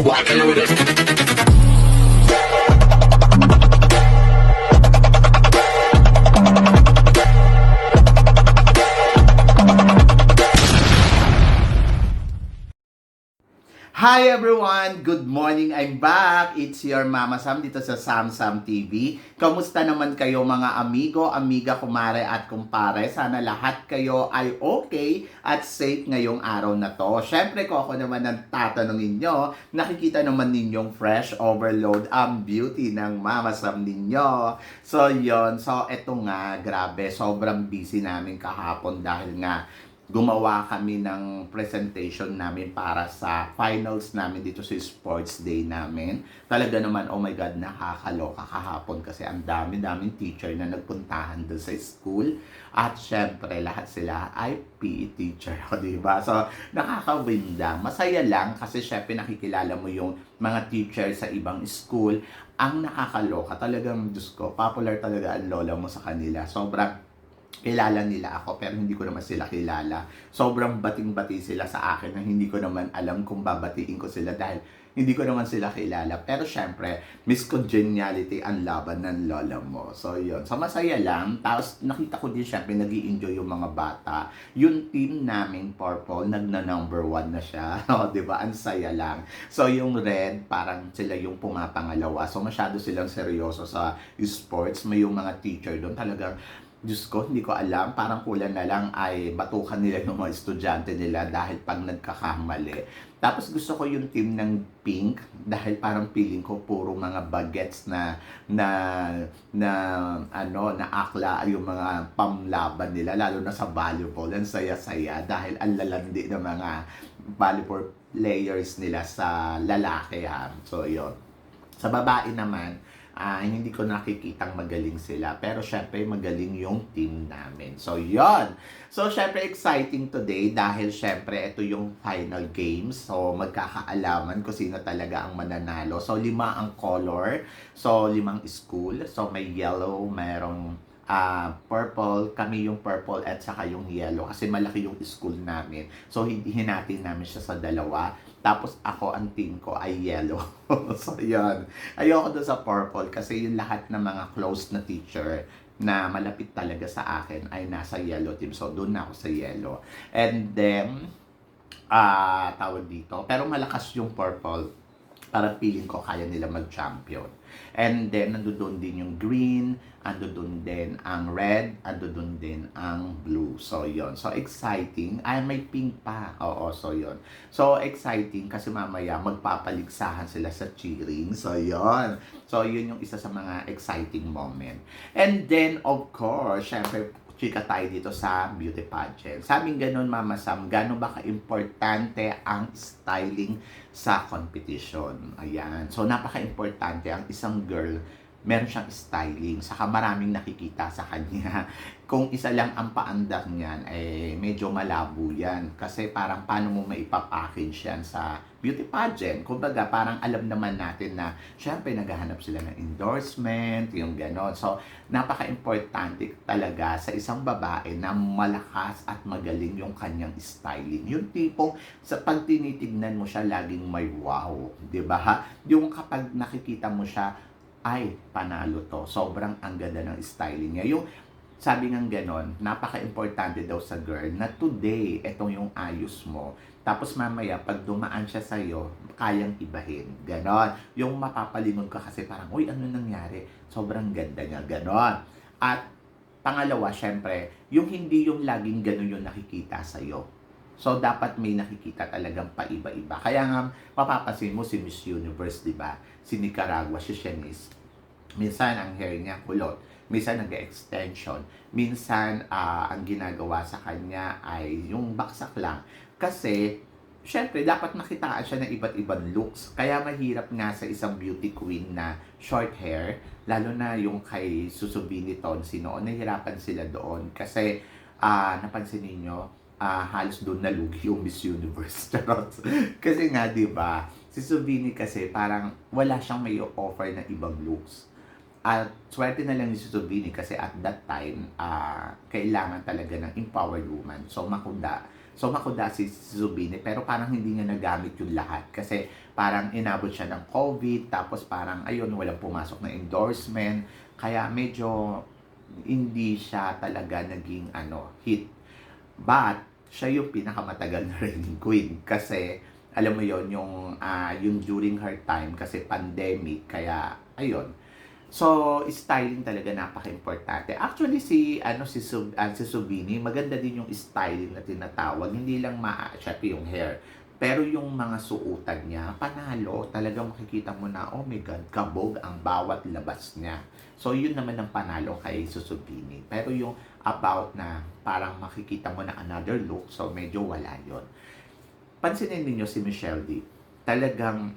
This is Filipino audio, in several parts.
rocking with it. Hi everyone! Good morning! I'm back! It's your Mama Sam dito sa Sam Sam TV. Kamusta naman kayo mga amigo, amiga, kumare at kumpare? Sana lahat kayo ay okay at safe ngayong araw na to. Syempre ko ako naman ang tatanungin nyo, nakikita naman ninyong fresh overload ang beauty ng Mama Sam ninyo. So yon, so eto nga, grabe, sobrang busy namin kahapon dahil nga gumawa kami ng presentation namin para sa finals namin dito sa sports day namin. Talaga naman, oh my God, nakakaloka kahapon kasi ang dami-daming teacher na nagpuntahan doon sa school. At syempre, lahat sila ay PE teacher, diba? So, nakakawinda. Masaya lang kasi syempre nakikilala mo yung mga teacher sa ibang school. Ang nakakaloka, talagang, Diyos ko, popular talaga ang lola mo sa kanila. Sobrang kilala nila ako pero hindi ko naman sila kilala. Sobrang bating-bati sila sa akin na hindi ko naman alam kung babatiin ko sila dahil hindi ko naman sila kilala. Pero syempre, Miss Congeniality ang laban ng lola mo. So yun. So masaya lang. Tapos nakita ko din syempre nag-i-enjoy yung mga bata. Yung team naming purple, nagna-number 1 na siya. O, diba? Ang saya lang. So yung red, parang sila yung pumapangalawa. So masyado silang seryoso sa sports. May yung mga teacher doon talagang Diyos ko, hindi ko alam. Parang kulang na lang ay batukan nila yung mga estudyante nila dahil pag nagkakamali. Tapos gusto ko yung team ng pink dahil parang feeling ko puro mga bagets na akla yung mga pamlaban nila lalo na sa volleyball. Ang saya-saya dahil ang lalandi ng mga volleyball players nila sa lalaki ha. So yun. Sa babae naman, hindi ko nakikitang magaling sila. Pero syempre, magaling yung team namin. So, yon. So, syempre, exciting today dahil syempre, ito yung final games. So, magkakaalaman kung sino talaga ang mananalo. So, 5 ang color. So, 5 school. So, may yellow, mayroong purple, kami yung purple at saka yung yellow kasi malaki yung school namin. So, hinatin namin siya sa dalawa. Tapos ako, ang team ko ay yellow. So, yun. Ayoko doon sa purple kasi yung lahat ng mga close na teacher na malapit talaga sa akin ay nasa yellow team. So, doon na ako sa yellow. And then, tawag dito. Pero malakas yung purple. Para feeling ko kaya nila mag-champion. And then, nandoon din yung green, nandoon din ang red, nandoon din ang blue. So, yon. So, exciting. Ay, may pink pa. Oo, so yon. So, exciting kasi mamaya magpapaligsahan sila sa cheering. So, yon. So, yun yung isa sa mga exciting moment. And then, of course, syempre, chika tayo dito sa beauty pageant. Sabing ganun, Mama Sam, gano'n ba ka-importante ang styling sa competition? Ayan. So, napaka-importante ang isang girl, meron siyang styling. Saka maraming nakikita sa kanya. Kung isa lang ang paandar niyan, medyo malabo yan. Kasi parang paano mo maipapackage yan sa beauty pageant. Kumbaga, parang alam naman natin na syempre naghahanap sila ng endorsement, yung ganon. So, napaka-importante talaga sa isang babae na malakas at magaling yung kanyang styling. Yung tipong sa pag tinitignan mo siya, laging may wow. Diba? Yung kapag nakikita mo siya, ay, panalo to. Sobrang ang ganda ng styling niya. Yung sabi ng ganon, napaka-importante daw sa girl na today, etong yung ayos mo. Tapos mamaya, pag dumaan siya sa'yo, kayang ibahin. Ganon. Yung mapapalingon ka kasi parang, uy, ano nangyari? Sobrang ganda niya. Ganon. At pangalawa, syempre, yung hindi yung laging ganon yung nakikita sa'yo. So, dapat may nakikita talagang paiba-iba. Kaya nga, mapapansin mo si Miss Universe, di ba? Si Nicaragua, si Shanice. Minsan, ang hair niya kulot. Minsan, nag-extension. Minsan, ang ginagawa sa kanya ay yung baksak lang. Kasi, syempre, dapat nakitaan siya ng iba't ibang looks. Kaya mahirap nga sa isang beauty queen na short hair, lalo na yung kay Susubini Tonsi noon, nahihirapan sila doon. Kasi, napansin ninyo, halos doon nalugi yung Miss Universe. Kasi nga, di ba, si Subini kasi parang wala siyang may offer na ibang looks. At swerte na lang ni Subini kasi at that time, kailangan talaga ng empowered woman. So, Makuda, So makuda si Zubini, pero parang hindi niya nagamit yung lahat kasi parang inabot siya ng COVID, tapos parang ayun, walang pumasok na endorsement, kaya medyo hindi siya talaga naging hit. But siya yung pinakamatagal na reigning queen kasi alam mo yon yung during her time kasi pandemic, kaya ayun. So, styling talaga napaka-importante. Actually, si Subini, maganda din yung styling na tinatawag. Hindi lang syempre yung hair. Pero yung mga suotan niya, panalo. Talagang makikita mo na, oh my God, kabog ang bawat labas niya. So, yun naman ang panalo kay Susubini. Pero yung about na parang makikita mo na another look, so medyo wala yon. Pansinin niyo si Michelle D. Talagang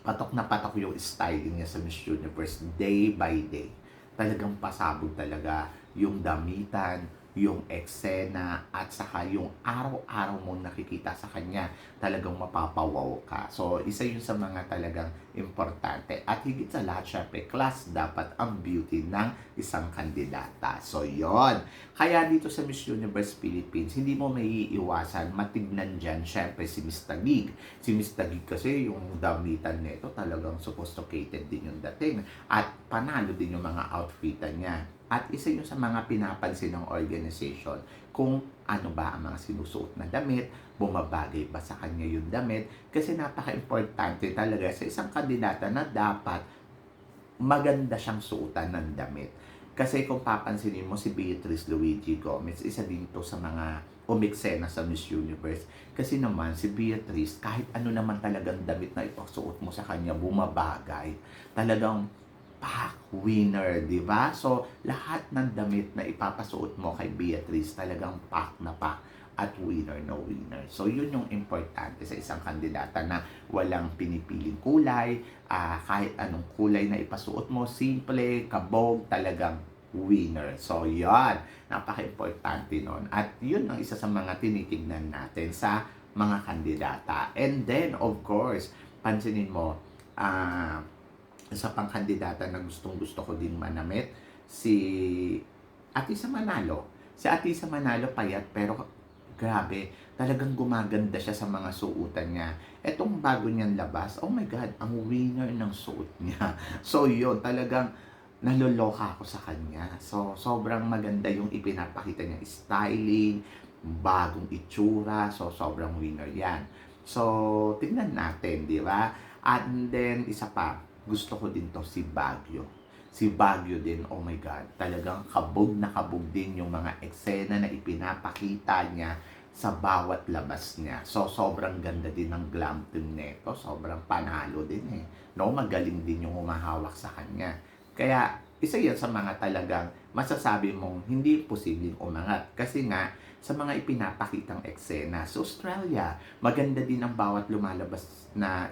patok na patok yung styling niya sa Miss Universe day by day. Talagang pasabog talaga yung damitan, yung eksena, at saka yung araw-araw mong nakikita sa kanya, talagang mapapawaw ka. So, isa yun sa mga talagang importante. At higit sa lahat, syempre, class dapat ang beauty ng isang kandidata. So, yon. Kaya dito sa Miss Universe Philippines, hindi mo may iiwasan, matignan dyan, syempre, si Miss Taguig. Si Miss Taguig kasi, yung damitan nito, talagang sophisticated din yung dating. At panalo din yung mga outfitan niya. At isa yun sa mga pinapansin ng organization kung ano ba ang mga sinusuot na damit, bumabagay ba sa kanya yung damit, kasi napaka-importante talaga sa isang kandidata na dapat maganda siyang suotan ng damit. Kasi kung papansinin mo si Beatrice Luigi Gomez, isa din to sa mga umiksena sa Miss Universe. Kasi naman si Beatrice, kahit ano naman talagang damit na ipasuot mo sa kanya, bumabagay. Talagang winner, di ba? So, lahat ng damit na ipapasuot mo kay Beatrice, talagang pack na pack at winner na winner. So, yun yung importante sa isang kandidata na walang pinipiling kulay, kahit anong kulay na ipasuot mo, simple, kabog, talagang winner. So, yan. Napaka-importante nun. At yun ang isa sa mga tinitignan natin sa mga kandidata. And then, of course, pansinin mo, sa pangkandidata na gustong-gusto ko din manamit, si Atisa Manalo. Si Atisa Manalo payat pero grabe, talagang gumaganda siya sa mga suotan niya. Etong bago niyang labas, oh my God, ang winner ng suot niya. So yun, talagang naloloka ako sa kanya. So sobrang maganda yung ipinapakita niya, styling, bagong itsura, so sobrang winner yan. So tingnan natin, di ba? And then isa pa, gusto ko din to si Baguio. Si Baguio din, oh my God, talagang kabog na kabog din yung mga eksena na ipinapakita niya sa bawat labas niya. So, sobrang ganda din ng glam team nito. Sobrang panalo din eh. No, magaling din yung humahawak sa kanya. Kaya, isa yan sa mga talagang masasabi mong hindi posibleng umangat. Kasi nga, sa mga ipinapakitang eksena sa Australia, maganda din ang bawat lumalabas na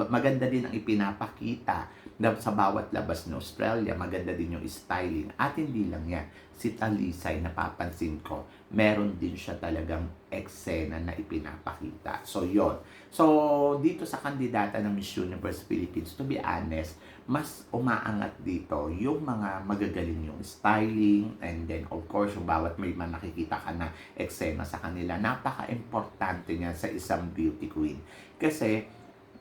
maganda din ang ipinapakita na sa bawat labas ng Australia, maganda din yung styling. At hindi lang yan, si Talisay, napapansin ko, meron din siya talagang eksena na ipinapakita. So, yon. So, dito sa kandidata ng Miss Universe Philippines, to be honest, mas umaangat dito yung mga magagaling yung styling, and then of course yung bawat may man nakikita ka na eksena sa kanila, napaka-importante niya sa isang beauty queen. Kasi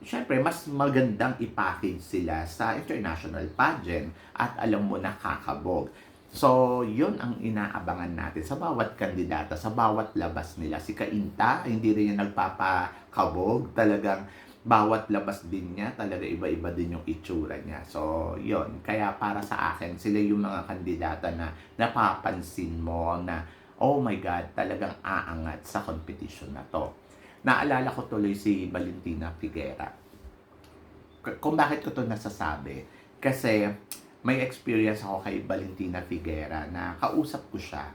syempre mas magandang i-package sila sa international pageant at alam mo na kakabog. So, yun ang inaabangan natin sa bawat kandidata, sa bawat labas nila. Si Kainta, hindi rin yung nagpapakabog, talagang bawat labas din niya, talaga iba-iba din yung itsura niya. So, yun. Kaya para sa akin, sila yung mga kandidata na napapansin mo na, oh my God, talagang aangat sa competition na to. Naalala ko tuloy si Valentina Figuera. Kung bakit ko to nasasabi? Kasi may experience ako kay Valentina Figuera na kausap ko siya.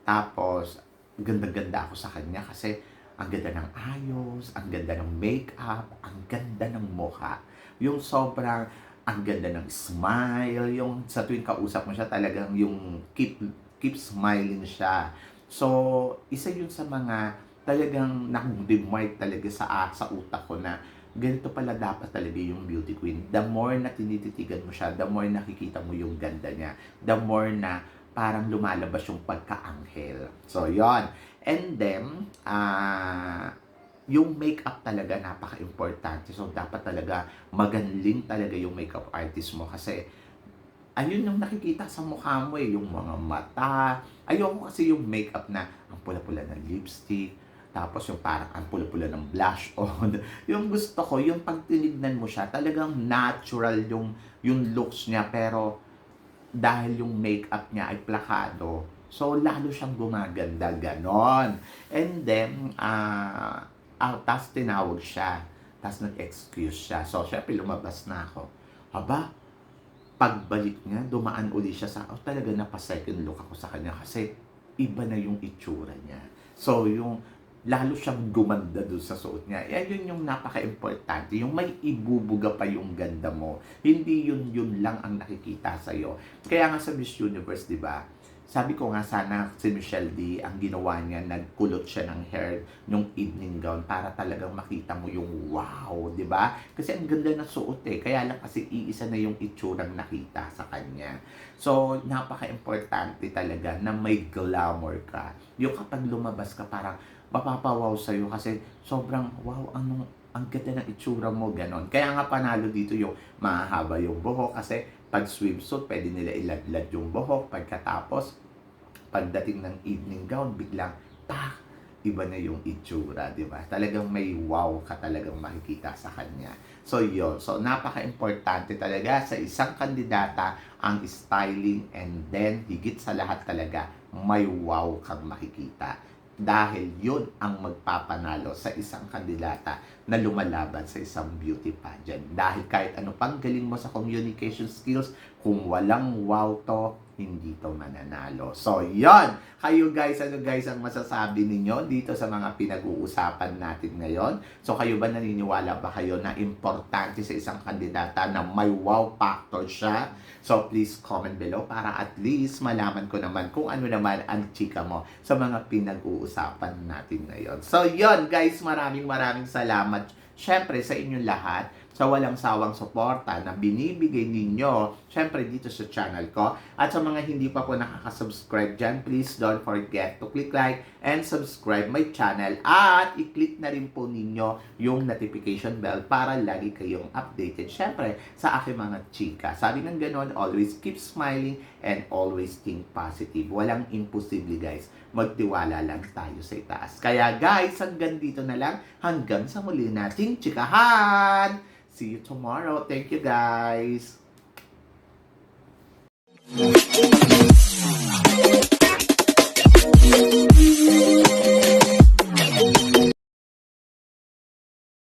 Tapos, ganda-ganda ako sa kanya kasi ang ganda ng ayos, ang ganda ng makeup, ang ganda ng mukha. Yung sobrang, ang ganda ng smile, yung sa tuwing kausap mo siya talagang yung keep smiling siya. So, isa yun sa mga talagang nag-demark talaga sa utak ko na ganito pala dapat talaga yung beauty queen. The more na tinititigan mo siya, the more nakikita mo yung ganda niya. The more na parang lumalabas yung pagka-anghel. So, yon. And then, yung makeup talaga napaka-importante. So, dapat talaga magaling talaga yung makeup artist mo kasi ayun yung nakikita sa mukha mo yung mga mata. Ayoko kasi yung makeup na ang pula-pula ng lipstick, tapos yung parang ang pula-pula ng blush on. Yung gusto ko, yung pag tinignan mo siya, talagang natural yung looks niya, pero dahil yung makeup niya ay plakado, so lalo siyang gumaganda, ganon. And then, tapos tinawag siya, tapos nag-excuse siya. So, syempre lumabas na ako. Aba, pagbalik niya, dumaan uli siya sa, talaga napa-second look ako sa kanya kasi iba na yung itsura niya. So, yung lalo siyang gumanda doon sa suot niya. Yun yung napaka-importante. Yung may ibubuga pa yung ganda mo. Hindi yun lang ang nakikita sa'yo. Kaya nga sa Miss Universe, di ba? Sabi ko nga sana si Michelle D, ang ginawa niya, nagkulot siya ng hair nung evening gown para talagang makita mo yung wow, di ba? Kasi ang ganda ng suot kaya lang kasi iisa na yung itsurang nakita sa kanya. So, napaka-importante talaga na may glamour ka. Yung kapag lumabas ka, parang mapapawaw sa'yo kasi sobrang wow, ang ganda ng itsura mo, ganon. Kaya nga panalo dito yung mahaba yung buhok kasi pag swimsuit, pwede nila iladlad yung buhok. Pagkatapos, pagdating ng evening gown, biglang, iba na yung itsura, di ba? Talagang may wow ka talagang makikita sa kanya. So, yun. So, napaka-importante talaga sa isang kandidata ang styling, and then, higit sa lahat talaga, may wow kang makikita. Dahil yun ang magpapanalo sa isang kandidata na lumalaban sa isang beauty pageant. Dahil kahit ano pang galing mo sa communication skills, kung walang wow to, hindi to mananalo. So, yon. Kayo guys, ano guys ang masasabi ninyo dito sa mga pinag-uusapan natin ngayon? So, kayo ba naniniwala ba kayo na importante sa isang kandidata na may wow factor siya? So, please comment below para at least malaman ko naman kung ano naman ang chika mo sa mga pinag-uusapan natin ngayon. So, yon guys, maraming salamat syempre sa inyong lahat sa walang sawang suporta na binibigay ninyo syempre dito sa channel ko. At sa mga hindi pa po nakaka-subscribe dyan, please don't forget to click like and subscribe my channel at i-click na rin po ninyo yung notification bell para lagi kayong updated syempre sa aking mga chika. Sabi ng ganon, always keep smiling and always think positive. Walang imposible guys. Magtiwala lang tayo sa itaas. Kaya guys, hanggang dito na lang. Hanggang sa muli nating chikahan! See you tomorrow. Thank you guys!